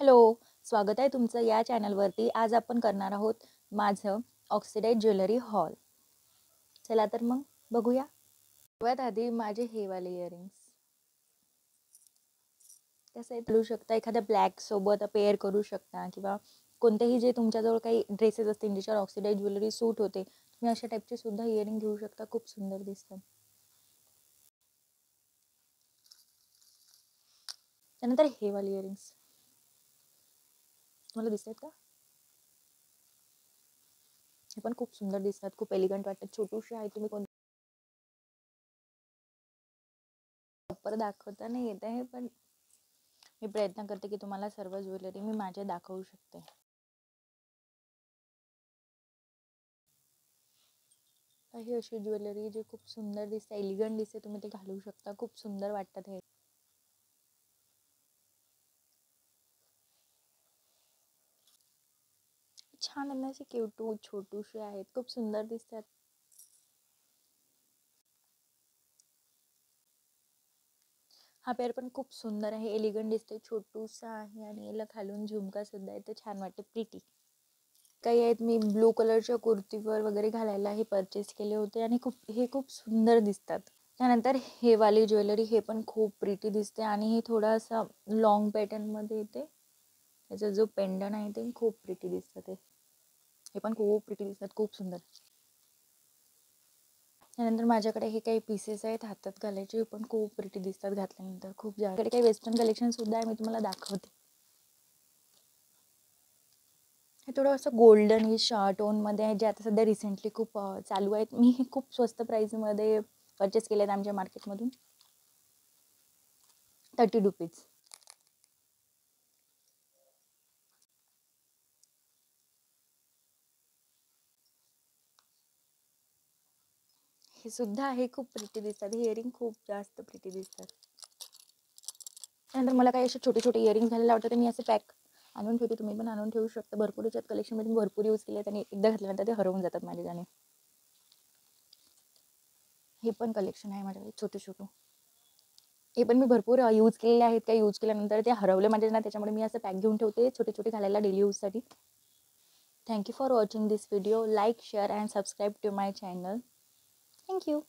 Hello, स्वागत आहे तुमचं या चॅनलवरती. आज आपण करणार आहोत माझं ऑक्सिडाइज ज्वेलरी हॉल. चला तर मग बघूया. सर्वात आधी माझे हे वाले इयरिंग्स कसं घालू शकता, एखाद्या ब्लॅक सोबत पेअर करू शकता किंवा कोणतेही जे तुमच्याजवळ काही ड्रेसेस असतील ज्याच्यावर ऑक्सिडाइज ज्वेलरी सूट होते, तुम्ही अशा टाईपचे सुद्धा इयरिंग घेऊ शकता. खूप सुंदर दिसतात. त्यानंतर हे वाले इयरिंग्स तुम्हाला दिसत आहेत का? हे पण खूप सुंदर दिसतात, खूप एलिगंट वाटतात. छोटूशी आहे, तुम्ही कोण प्रॉपर दाखवता नाही येत आहे, पण मी प्रयत्न करते की तुम्हाला सर्व ज्वेलरी मी माझ्या दाखवू शकते. काही अशी ज्वेलरी जी खूप सुंदर दिसते, एलिगंट दिसते, तुम्ही ते घालू शकता. खूप सुंदर वाटतात हे. छान आहे ना, असे क्यूट छोटूशे आहेत, खूप सुंदर दिसतात. हा पेअर पण खूप सुंदर आहे, एलिगंट दिसते, छोटूसा आहे आणि याला खालून झुमका सुद्धा आहे. ते छान वाटते, प्रिटी. काही आहेत मी ब्लू कलरच्या कुर्तीवर वगैरे घालायला हे परचेस केले होते आणि खूप सुंदर दिसतात. त्यानंतर हे वाली ज्वेलरी, हे पण खूप प्रिटी दिसते आणि हे थोडासा लॉंग पॅटर्नमध्ये येते. त्याचा जो पेंडन आहे ते खूप प्रिटी दिसतं. हे पण खूप प्रिटी दिसतात, खूप सुंदर. त्यानंतर माझ्याकडे हे काही पीसेस आहेत हातात घालायचे, पण खूप प्रिटी दिसतात घातल्यानंतर. खूप जास्त काही वेस्टर्न कलेक्शन सुद्धा आहे, मी तुम्हाला दाखवते. हे थोडं असं गोल्डनिश टोनमध्ये आहे, जे आता सध्या रिसेंटली खूप चालू आहेत. मी हे खूप स्वस्त प्राईजमध्ये परचेस केले आहेत आमच्या मार्केटमधून. 30 रुपीज. हे सुद्धा आहे, खूप प्रिटी दिसतात. हे इयरिंग खूप जास्त प्रिटी दिसतात. त्यानंतर मला काही असे छोटे छोटे इयरिंग्स घालायला आवडतात, ते मी असे पॅक आणून ठेवते. तुम्ही पण आणून ठेवू शकता. भरपूर याच्यात कलेक्शनमध्ये मी भरपूर यूज केले आहेत आणि एकदा घातल्यानंतर ते हरवून जातात माझ्याने. हे पण कलेक्शन आहे माझ्याकडे छोटं छोटं. हे पण मी भरपूर यूज केलेले आहेत. काही यूज केल्यानंतर ते हरवले माझ्याने, त्याच्यामुळे मी असं पॅक घेऊन ठेवते छोटे छोटे घालायला डेली यूजसाठी. Thank you for watching this video. Like, share and subscribe to my channel. Thank you.